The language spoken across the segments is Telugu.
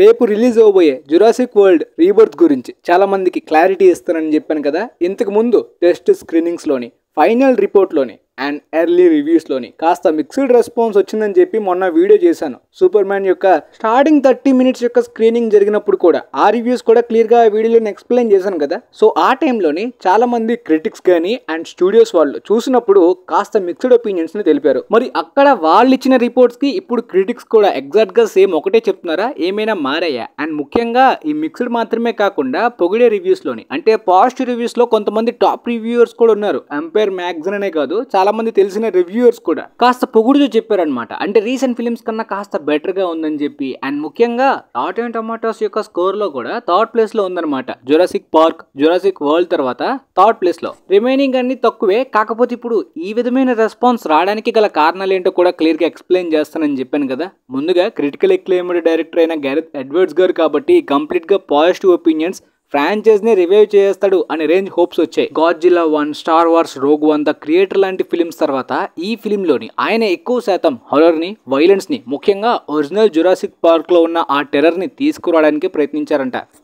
రేపు రిలీజ్ అవబోయే జురాసిక్ వరల్డ్ రీబర్త్ గురించి చాలా మందికి క్లారిటీ ఇస్తానని చెప్పాను కదా. ఇంతకు ముందు టెస్ట్ స్క్రీనింగ్స్లోని, ఫైనల్ రిపోర్ట్లోని అండ్ ఎర్లీ రివ్యూస్లోని కాస్త మిక్స్డ్ రెస్పాన్స్ వచ్చిందని చెప్పి మొన్న వీడియో చేశాను. సూపర్ మ్యాన్ యొక్క స్టార్టింగ్ 30 minutes యొక్క స్క్రీనింగ్ జరిగినప్పుడు కూడా ఆ రివ్యూస్ కూడా క్లియర్గా ఆ వీడియోలో ఎక్స్ప్లెయిన్ చేశాను కదా. సో ఆ టైంలోని చాలా మంది క్రిటిక్స్ కానీ అండ్ స్టూడియోస్ వాళ్ళు చూసినప్పుడు కాస్త మిక్స్డ్ ఒపీనియన్స్ని తెలిపారు. మరి అక్కడ వాళ్ళు ఇచ్చిన రిపోర్ట్స్కి ఇప్పుడు క్రిటిక్స్ కూడా ఎగ్జాక్ట్గా సేమ్ ఒకటే చెప్తున్నారా, ఏమైనా మారాయా? అండ్ ముఖ్యంగా ఈ మిక్స్డ్ మాత్రమే కాకుండా పొగిడే రివ్యూస్లోని అంటే పాజిటివ్ రివ్యూస్లో కొంతమంది టాప్ రివ్యూవర్స్ కూడా ఉన్నారు. ఎంపైర్ మ్యాగజైన్ అనే కాదు, చాలా మంది తెలిసిన రివ్యూవర్స్ కూడా కాస్త పొగుడుతో చెప్పారనమాట. అంటే రీసెంట్ ఫిలిమ్స్ కన్నా కాస్త బెటర్ గా ఉందని చెప్పి. అండ్ ముఖ్యంగా రాటెన్ టొమాటోస్ యొక్క స్కోర్ లో కూడా థర్డ్ ప్లేస్ లో ఉందన్నమాట. జురాసిక్ పార్క్, జురాసిక్ వరల్డ్ తర్వాత థర్డ్ ప్లేస్ లో. రిమైనింగ్ అన్ని తక్కువే. కాకపోతే ఇప్పుడు ఈ విధమైన రెస్పాన్స్ రావడానికి గల కారణాలు ఏంటో కూడా క్లియర్ గా ఎక్స్ప్లెయిన్ చేస్తానని చెప్పాను కదా. ముందుగా క్రిటికల్ అక్లెయిమ్డ్ డైరెక్టర్ అయిన గ్యారెత్ ఎడ్వర్డ్స్ గారు కాబట్టి కంప్లీట్ గా పాజిటివ్ ఒపీనియన్స్, ఫ్రాంచైజ్ ని రివైవ్ చేస్తాడు అనే రేంజ్ హోప్స్ వచ్చాయి. Godzilla 1, star wars, rogue one, the creator లాంటి ఫిలిమ్స్ తర్వాత ఈ ఫిలింలోని ఆయన ఎక్కువ శాతం హారర్ ని, వైలెన్స్ ని, ముఖ్యంగా ఒరిజినల్ జురాసిక్ పార్క్ లో ఉన్న ఆ టెర్రర్ ని తీసుకురావడానికి ప్రయత్నించారంట.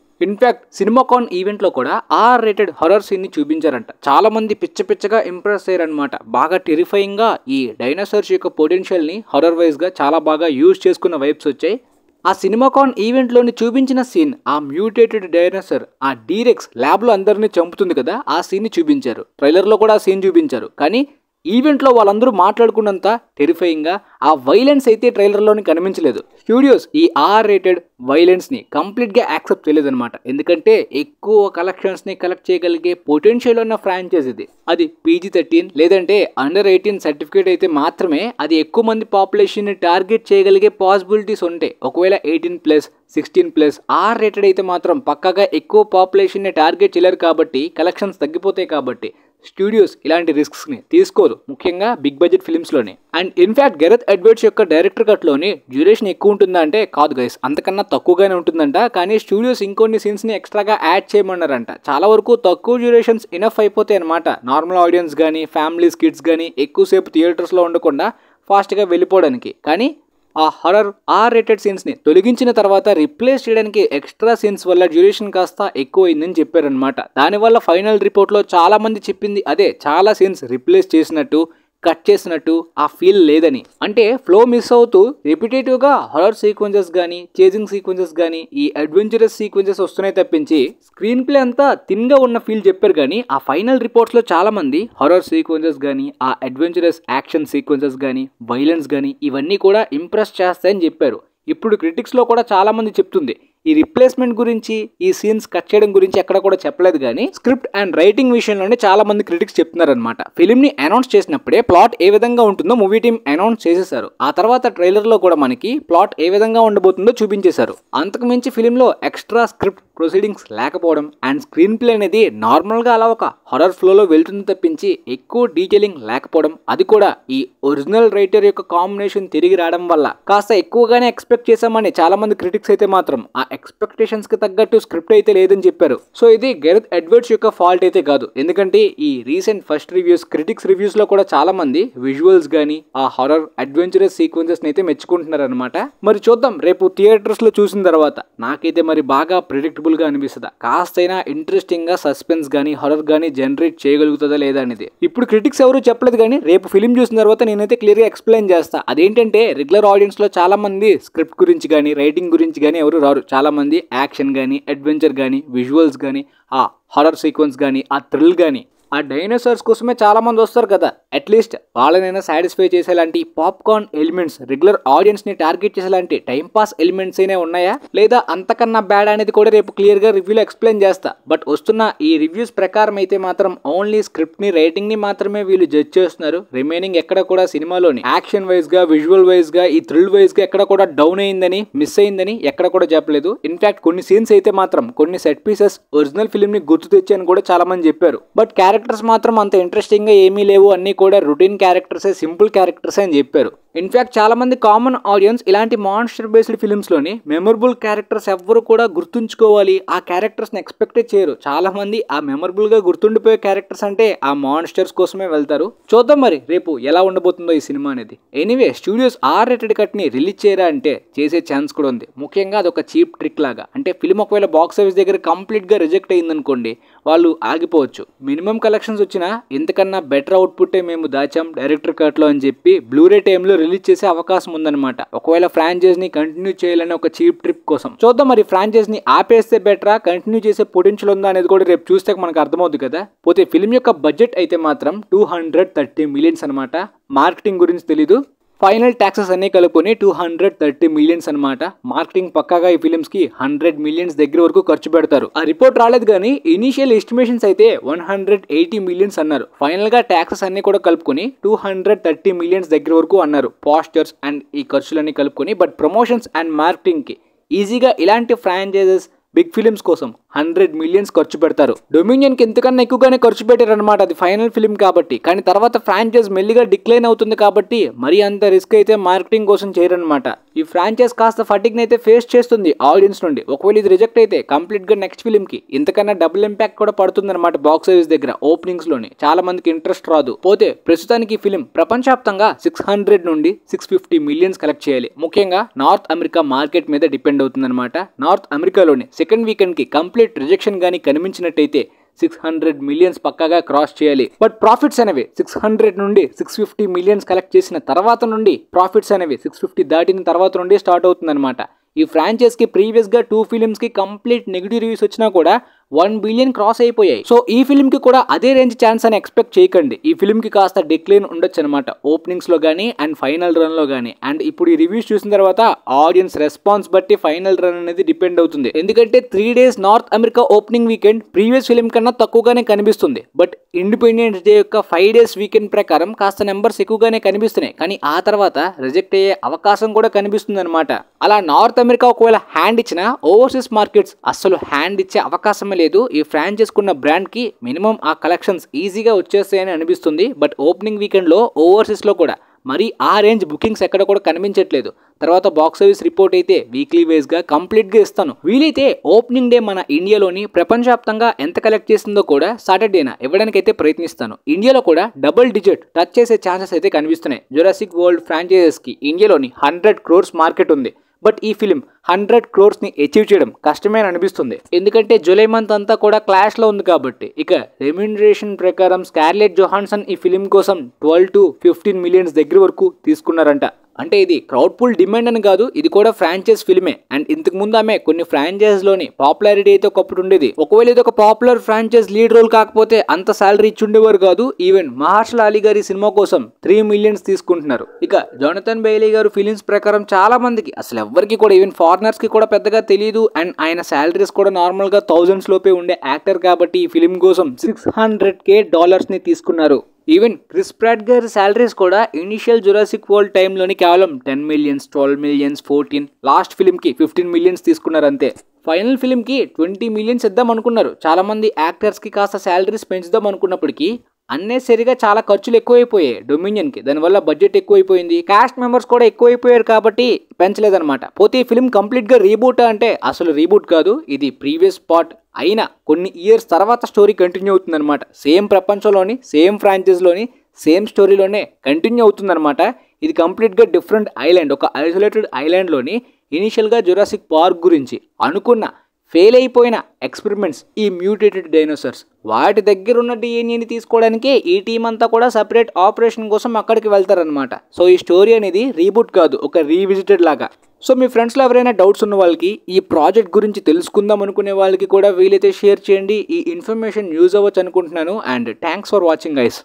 ఇన్ఫాక్ట్ సినిమాకాన్ ఈవెంట్ లో కూడా R-rated హారర్ సీన్ ని చూపించారంట. చాలా మంది పిచ్చగా ఇంప్రెస్ అయ్యారనమాట. బాగా టెరిఫైయింగ్ గా ఈ డైనోసార్స్ యొక్క పొటెన్షియల్ ని హారర్ వైజ్ గా చాలా బాగా యూజ్ చేసుకున్న వైబ్స్ వచ్చాయి. ఆ సినిమాకాన్ ఈవెంట్లోని చూపించిన సీన్, ఆ మ్యూటేటెడ్ డైనోసార్ ఆ డీరెక్స్ ల్యాబ్లో అందరినీ చంపుతుంది కదా, ఆ సీన్ని చూపించారు. ట్రైలర్లో కూడా ఆ సీన్ చూపించారు. కానీ ఈవెంట్లో వాళ్ళందరూ మాట్లాడుకున్నంత టెరిఫైయింగ్గా ఆ వైలెన్స్ అయితే ట్రైలర్లోని కనిపించలేదు. స్టూడియోస్ ఈ R-rated వైలెన్స్ని కంప్లీట్గా యాక్సెప్ట్ చేయలేదన్నమాట. ఎందుకంటే ఎక్కువ కలెక్షన్స్ని కలెక్ట్ చేయగలిగే పొటెన్షియల్ ఉన్న ఫ్రాంచైజ్ ఇది. అది PG-13 లేదంటే అండర్ 18 సర్టిఫికేట్ అయితే మాత్రమే అది ఎక్కువ మంది పాపులేషన్ని టార్గెట్ చేయగలిగే పాసిబిలిటీస్ ఉంటాయి. ఒకవేళ 18+, 16+, R-rated అయితే మాత్రం పక్కాగా ఎక్కువ పాపులేషన్ని టార్గెట్ చేయలేరు కాబట్టి కలెక్షన్స్ తగ్గిపోతాయి. కాబట్టి స్టూడియోస్ ఇలాంటి రిస్క్స్ని తీసుకోరు, ముఖ్యంగా బిగ్ బడ్జెట్ ఫిల్మ్స్లోనే. అండ్ ఇన్ఫాక్ట్ గ్యారెత్ ఎడ్వర్డ్స్ యొక్క డైరెక్టర్ కట్లోని డ్యూరేషన్ ఎక్కువ ఉంటుందా అంటే కాదు గైస్, అంతకన్నా తక్కువగానే ఉంటుందంట. కానీ స్టూడియోస్ ఇంకొన్ని సీన్స్ని ఎక్స్ట్రాగా యాడ్ చేయమన్నారంట. చాలా వరకు తక్కువ డ్యూరేషన్స్ ఇనఫ్ అయిపోతాయి అనమాట. నార్మల్ ఆడియన్స్ కానీ, ఫ్యామిలీస్, కిడ్స్ కానీ ఎక్కువసేపు థియేటర్స్లో ఉండకుండా ఫాస్ట్గా వెళ్ళిపోవడానికి. కానీ ఆ హారర్ R-rated సీన్స్ని తొలగించిన తర్వాత రీప్లేస్ చేయడానికి ఎక్స్ట్రా సీన్స్ వల్ల డ్యూరేషన్ కాస్త ఎక్కువైందని చెప్పారనమాట. దానివల్ల ఫైనల్ రిపోర్ట్లో చాలా మంది చెప్పింది అదే, చాలా సీన్స్ రీప్లేస్ చేసినట్టు, కట్ చేసినట్టు ఆ ఫీల్ లేదని. అంటే ఫ్లో మిస్ అవుతూ రిపిటేటివ్గా హారర్ సీక్వెన్సెస్ కానీ, చేజింగ్ సీక్వెన్సెస్ కానీ, ఈ అడ్వెంచరస్ సీక్వెన్సెస్ వస్తున్నాయి తప్పించి స్క్రీన్ ప్లే అంతా థిన్గా ఉన్న ఫీల్ చెప్పారు. కానీ ఆ ఫైనల్ రిపోర్ట్స్లో చాలా మంది హారర్ సీక్వెన్సెస్ కానీ, ఆ అడ్వెంచరస్ యాక్షన్ సీక్వెన్సెస్ కానీ, వైలెన్స్ కానీ ఇవన్నీ కూడా ఇంప్రెస్ చేస్తాయని చెప్పారు. ఇప్పుడు క్రిటిక్స్లో కూడా చాలా మంది చెప్తుంది ఈ రిప్లేస్మెంట్ గురించి, ఈ సీన్స్ కట్ చేయడం గురించి ఎక్కడ కూడా చెప్పలేదు. కానీ స్క్రిప్ట్ అండ్ రైటింగ్ విషయంలోనే చాలా మంది క్రిటిక్స్ చెప్తున్నారనమాట. ఫిలింని అనౌన్స్ చేసినప్పుడే ప్లాట్ ఏ విధంగా ఉంటుందో మూవీ టీం అనౌన్స్ చేసేసారు. ఆ తర్వాత ట్రైలర్లో కూడా మనకి ప్లాట్ ఏ విధంగా ఉండబోతుందో చూపించేశారు. అంతకు మించి ఫిలింలో ఎక్స్ట్రా స్క్రిప్ట్ ప్రొసీడింగ్స్ లేకపోవడం అండ్ స్క్రీన్ ప్లే అనేది నార్మల్గా అలా ఒక హారర్ ఫ్లోలో వెళ్తుంది తప్పించి ఎక్కువ డీటెయిలింగ్ లేకపోవడం, అది కూడా ఈ ఒరిజినల్ రైటర్ యొక్క కాంబినేషన్ తిరిగి రావడం వల్ల కాస్త ఎక్కువగానే ఎక్స్పెక్ట్ చేశామని చాలా మంది క్రిటిక్స్ అయితే మాత్రం ఆ ఎక్స్పెక్టేషన్స్ కి తగ్గట్టు స్క్రిప్ట్ అయితే లేదని చెప్పారు. సో ఇది గ్యారెత్ ఎడ్వర్డ్స్ యొక్క ఫాల్ట్ అయితే కాదు. ఎందుకంటే ఈ recent first reviews, critics reviews లో కూడా చాలా మంది విజువల్స్ గానీ, ఆ హారర్ అడ్వెంచరస్ సీక్వెన్సెస్ అయితే మెచ్చుకుంటున్నారు అనమాట. మరి చూద్దాం రేపు థియేటర్స్ లో చూసిన తర్వాత నాకైతే మరి బాగా ప్రిడిక్టబుల్ గా అనిపిస్తుందా, కాస్తైనా ఇంట్రెస్టింగ్ గా సస్పెన్స్ గానీ, హారర్ గానీ జనరేట్ చేయగలుగుతుందా లేదా అనేది. ఇప్పుడు క్రిటిక్స్ ఎవరు చెప్పలేదు, కానీ రేపు ఫిలిం చూసిన తర్వాత నేనైతే క్లియర్ గా ఎక్స్ప్లెయిన్ చేస్తా. అదేంటంటే రెగ్యులర్ ఆడియన్స్ లో చాలా మంది స్క్రిప్ట్ గురించి కానీ, రైటింగ్ గురించి కానీ ఎవరు రారు. చాలా మంది యాక్షన్ కానీ, అడ్వెంచర్ కానీ, విజువల్స్ కానీ, ఆ హారర్ సీక్వెన్స్ కానీ, ఆ థ్రిల్ కానీ, ఆ డైనోసార్స్ కోసమే చాలా మంది వస్తారు కదా. అట్లీస్ట్ వాళ్ళనైనా సాటిస్ఫై చేసేలాంటి పాప్కార్న్ ఎలిమెంట్స్, రెగ్యులర్ ఆడియన్స్ ని టార్గెట్ చేసేలాంటి టైం పాస్ ఎలిమెంట్స్ అయినా ఉన్నాయా లేదా అంతకన్నా బ్యాడ్ అనేది కూడా రేపు క్లియర్ గా రివ్యూలో ఎక్స్ప్లెయిన్ చేస్తా. బట్ వస్తున్న ఈ రివ్యూస్ ప్రకారం అయితే మాత్రం ఓన్లీ స్క్రిప్ట్ ని, రైటింగ్ ని మాత్రమే వీళ్ళు జడ్జ్ చేస్తున్నారు. రిమైనింగ్ ఎక్కడ కూడా సినిమాలోని యాక్షన్ వైజ్ గా, విజువల్ వైజ్ గా, ఈ థ్రిల్ వైజ్ గా ఎక్కడ కూడా డౌన్ అయిందని, మిస్ అయిందని ఎక్కడ కూడా చెప్పలేదు. ఇన్ఫాక్ట్ కొన్ని సీన్స్ అయితే మాత్రం, కొన్ని సెట్ పీసెస్ ఒరిజినల్ ఫిల్మ్ ని గుర్తు తెచ్చాయని కూడా చాలా మంది చెప్పారు. బట్ క్యారెక్టర్స్ మాత్రం అంత ఇంట్రెస్టింగ్ గా ఏమీ లేవు, అన్ని కూడా రొటీన్ క్యారెక్టర్సే, సింపుల్ క్యారెక్టర్స్ అని చెప్పారు. ఇన్ఫాక్ట్ చాలా మంది కామన్ ఆడియన్స్ ఇలాంటి మాన్స్టర్ బేస్డ్ ఫిల్మ్స్ లోని మెమరబుల్ క్యారెక్టర్స్ ఎవ్వరు కూడా గుర్తుంచుకోవాలి, ఆ క్యారెక్టర్స్ ని ఎక్స్పెక్ట్ చేయరు. చాలా మంది ఆ మెమరబుల్ గా గుర్తుండిపోయే క్యారెక్టర్స్ అంటే ఆ మాన్స్టర్స్ కోసమే వెళ్తారు. చూద్దాం మరి రేపు ఎలా ఉండబోతుందో ఈ సినిమా అనేది. ఎనీవే స్టూడియోస్ R-rated కట్ ని రిలీజ్ చేయరా అంటే చేసే ఛాన్స్ కూడా ఉంది. ముఖ్యంగా అది ఒక చీప్ ట్రిక్ లాగా. అంటే ఫిల్మ్ ఒకవేళ బాక్స్ ఆఫీస్ దగ్గర కంప్లీట్ గా రిజెక్ట్ అయిందనుకోండి, వాళ్ళు ఆగిపోవచ్చు. మినిమం కలెక్షన్స్ వచ్చినా ఇంతకన్నా బెటర్ అవుట్పుట్ మేము దాచాం డైరెక్టర్ కట్ లో అని చెప్పి బ్లూరే టైమ్ లో రిలీజ్ చేసే అవకాశం ఉందన్నమాట. ఒకవేళ ఫ్రాంచైజ్ ని కంటిన్యూ చేయాలని ఒక చీప్ ట్రిప్ కోసం. చూద్దాం మరి ఫ్రాంచైజ్ ని ఆపేస్తే బెటరా, కంటిన్యూ చేసే పొటెన్షియల్ ఉందా అనేది కూడా రేపు చూస్తే మనకు అర్థమవుతుంది కదా. పోతే ఫిల్మ్ యొక్క బడ్జెట్ అయితే మాత్రం 230 మిలియన్స్ అనమాట. మార్కెటింగ్ గురించి తెలీదు. ఫైనల్ ట్యాక్సెస్ అన్ని కలుపుకొని 230 మిలియన్స్ అనమాట. మార్కెటింగ్ పక్కాగా ఈ ఫిల్మ్స్ కి 100 మిలియన్స్ దగ్గర వరకు ఖర్చు పెడతారు. ఆ రిపోర్ట్ రాలేదు కానీ ఇనిషియల్ ఎస్టిమేషన్స్ అయితే 180 మిలియన్స్ అన్నారు. ఫైనల్ గా ట్యాక్సెస్ అన్ని కూడా కలుపుకొని 230 మిలియన్స్ దగ్గర వరకు అన్నారు. పోస్టర్స్ అండ్ ఈ ఖర్చులన్నీ కలుపుకొని. బట్ ప్రమోషన్స్ అండ్ మార్కెటింగ్ కి ఈజీగా ఇలాంటి ఫ్రాంచైజెస్ బిగ్ ఫిలిమ్స్ కోసం 100 మిలియన్స్ ఖర్చు పెడతారు. డొమినియన్ కి ఎంతకన్నా ఎక్కువగానే ఖర్చు పెట్టారు అనమాట. అది ఫైనల్ ఫిల్మ్ కాబట్టి. కానీ తర్వాత ఫ్రాంచైజ్ మెల్లిగా డిక్లైన్ అవుతుంది కాబట్టి మరీ అంత రిస్క్ అయితే మార్కెటింగ్ కోసం చేయరనమాట. ఈ ఫ్రాంచైజ్ కాస్త ఫటిక్ అయితే ఫేస్ చేస్తుంది ఆడియన్స్ నుండి. ఒకవేళ ఇది రిజెక్ట్ అయితే కంప్లీట్ గా నెక్స్ట్ ఫిల్మ్ కి ఇంతకన్నా డబుల్ ఇంపాక్ట్ కూడా పడుతుంది అనమాట. బాక్స్ ఆఫీస్ దగ్గర ఓపెనింగ్స్ లోని చాలా మందికి ఇంట్రెస్ట్ రాదు. పోతే ప్రస్తుతానికి ఈ ఫిల్మ్ ప్రపంచవ్యాప్తంగా 600 నుండి 650 మిలియన్స్ కలెక్ట్ చేయాలి. ముఖ్యంగా నార్త్ అమెరికా మార్కెట్ మీద డిపెండ్ అవుతుంది అనమాట. నార్త్ అమెరికాలోని సెకండ్ వీకెండ్ కి కంప్లీట్ రిజెక్షన్ గానీ కనిపించినట్టయితే 600 మిలియన్స్ పక్కాగా క్రాస్ చేయాలి. బట్ ప్రాఫిట్స్ అనేవి 600 నుండి 650 మిలియన్స్ కలెక్ట్ చేసిన తర్వాత నుండి ప్రాఫిట్స్ అనేవి 650 దాటిన తర్వాత నుండి స్టార్ట్ అవుతుంది అనమాట. ఈ ఫ్రాంచైజ్ కి ప్రీవియస్ గా 2 ఫిల్మ్స్ కి కంప్లీట్ నెగిటివ్ రివ్యూస్ వచ్చినా కూడా 1 బిలియన్ క్రాస్ అయిపోయాయి. సో ఈ ఫిల్మ్ కి కూడా అదే రేంజ్ ఛాన్స్ అని ఎక్స్పెక్ట్ చేయకండి. ఈ ఫిల్మ్ కి కాస్త డిక్లైన్ ఉండొచ్చు అనమాట ఓపెనింగ్స్ లో గానీ అండ్ ఫైనల్ రన్ లో గానీ. అండ్ ఇప్పుడు ఈ రివ్యూస్ చూసిన తర్వాత ఆడియన్స్ రెస్పాన్స్ బట్టి ఫైనల్ రన్ అనేది డిపెండ్ అవుతుంది. ఎందుకంటే 3 days north America opening weekend previous film కన్నా తక్కువగానే కనిపిస్తుంది. బట్ ఇండిపెండెన్స్ డే యొక్క 5 డేస్ వీకెండ్ ప్రకారం కాస్త నెంబర్స్ ఎక్కువగానే కనిపిస్తున్నాయి. కానీ ఆ తర్వాత రిజెక్ట్ అయ్యే అవకాశం కూడా కనిపిస్తుంది అనమాట. అలా నార్త్ అమెరికా ఒకవేళ హ్యాండ్ ఇచ్చినా ఓవర్సీస్ మార్కెట్స్ అస్సలు హ్యాండ్ ఇచ్చే అవకాశం లేదు. ఈ ఫ్రాంచైజ్ కున్న బ్రాండ్ కి మినిమం ఆ కలెక్షన్స్ ఈజీగా వచ్చేస్తాయని అనిపిస్తుంది. బట్ ఓపెనింగ్ వీకెండ్ లో ఓవర్సీస్ లో కూడా మరి ఆ రేంజ్ బుకింగ్స్ ఎక్కడ కూడా కనిపించట్లేదు. తర్వాత బాక్స్ ఆఫీస్ రిపోర్ట్ అయితే వీక్లీ వైజ్ గా కంప్లీట్ గా ఇస్తాను. వీలైతే ఓపెనింగ్ డే మన ఇండియాలోని ప్రపంచవ్యాప్తంగా ఎంత కలెక్ట్ చేసిందో కూడా సాటర్డేనా ఇవ్వడానికి అయితే ప్రయత్నిస్తాను. ఇండియాలో కూడా డబుల్ డిజిట్ టచ్ చేసే ఛాన్సెస్ అయితే కనిపిస్తున్నాయి. జురాసిక్ వరల్డ్ ఫ్రాంచైజెస్ కి ఇండియాలోని 100 crores మార్కెట్ ఉంది. బట్ ఈ ఫిల్మ్ 100 crores ని అచీవ్ చేయడం కష్టమే అనిపిస్తుంది. ఎందుకంటే జూలై మంత్ అంతా కూడా క్లాష్ లో ఉంది కాబట్టి. ఇక రెమ్యూనరేషన్ ప్రకారం స్కార్లెట్ జోహాన్సన్ ఈ ఫిల్మ్ కోసం 12 to 15 మిలియన్స్ దగ్గర వరకు తీసుకున్నారంట. అంటే ఇది క్రౌడ్ పుల్ డిమాండ్ అని కాదు, ఇది కూడా ఫ్రాంచైజ్ ఫిల్మే. అండ్ ఇంతకు ముందు ఆమె కొన్ని ఫ్రాంచైజ్ లోని పాపులారిటీ అయితే ఒకప్పుడు ఉండేది. ఒకవేళ ఇది ఒక పాపులర్ ఫ్రాంచైజ్ లీడ్ రోల్ కాకపోతే అంత సాలరీ ఇచ్చి ఉండేవారు కాదు. ఈవెన్ మహర్షల్ అలీ గారి సినిమా కోసం 3 మిలియన్స్ తీసుకుంటున్నారు. ఇక జోనథన్ బెయిలీ గారు ఫిలిమ్స్ ప్రకారం చాలా మందికి అసలు ఎవరికి కూడా ఈవెన్ ఫారినర్స్ కి కూడా పెద్దగా తెలియదు. అండ్ ఆయన సాలరీస్ కూడా నార్మల్ గా thousands లోపే ఉండే యాక్టర్ కాబట్టి ఈ ఫిలిం కోసం $600K ని తీసుకున్నారు. ఈవెన్ క్రిస్ ప్రాట్ గారి సాలరీస్ కూడా ఇనిషియల్ జురాసిక్ వరల్డ్ టైంలోని కేవలం 10 మిలియన్స్, 12 మిలియన్స్, 14, లాస్ట్ ఫిల్మ్ కి 15 మిలియన్స్ తీసుకున్నారు అంతే. ఫైనల్ ఫిల్మ్ కి 20 మిలియన్స్ ఇద్దాం అనుకున్నారు. చాలా మంది యాక్టర్స్ కి కాస్త సాలరీస్ పెంచుదాం అనుకున్నప్పటికీ అన్నెసరిగా చాలా ఖర్చులు ఎక్కువైపోయాయి డొమినియన్ కి. దానివల్ల బడ్జెట్ ఎక్కువైపోయింది. కాస్ట్ మెంబర్స్ కూడా ఎక్కువైపోయారు కాబట్టి పెంచలేదన్నమాట. పోతే ఈ ఫిల్మ్ కంప్లీట్ గా రీబూట్ అంటే అసలు రీబూట్ కాదు. ఇది ప్రీవియస్ పార్ట్ అయినా కొన్ని ఇయర్స్ తర్వాత స్టోరీ కంటిన్యూ అవుతుంది అనమాట. సేమ్ ప్రపంచంలోని సేమ్ ఫ్రాంచైజ్లోని సేమ్ స్టోరీలోనే కంటిన్యూ అవుతుందన్నమాట. ఇది కంప్లీట్గా డిఫరెంట్ ఐలాండ్, ఒక ఐసోలేటెడ్ ఐలాండ్లోని ఇనిషియల్గా జురాసిక్ పార్క్ గురించి అనుకున్న ఫెయిల్ అయిపోయిన ఎక్స్పెరిమెంట్స్, ఈ మ్యూటేటెడ్ డైనోసార్స్ వాటి దగ్గర ఉన్న డిఎన్ఏని తీసుకోవడానికే ఈ టీం అంతా కూడా సపరేట్ ఆపరేషన్ కోసం అక్కడికి వెళ్తారనమాట. సో ఈ స్టోరీ అనేది రీబూట్ కాదు, ఒక రీవిజిటెడ్ లాగా. సో మీ ఫ్రెండ్స్లో ఎవరైనా డౌట్స్ ఉన్న వాళ్ళకి, ఈ ప్రాజెక్ట్ గురించి తెలుసుకుందాం అనుకునే వాళ్ళకి కూడా వీలైతే షేర్ చేయండి. ఈ ఇన్ఫర్మేషన్ యూజ్ అవ్వచ్చు అనుకుంటున్నాను. And thanks for watching guys.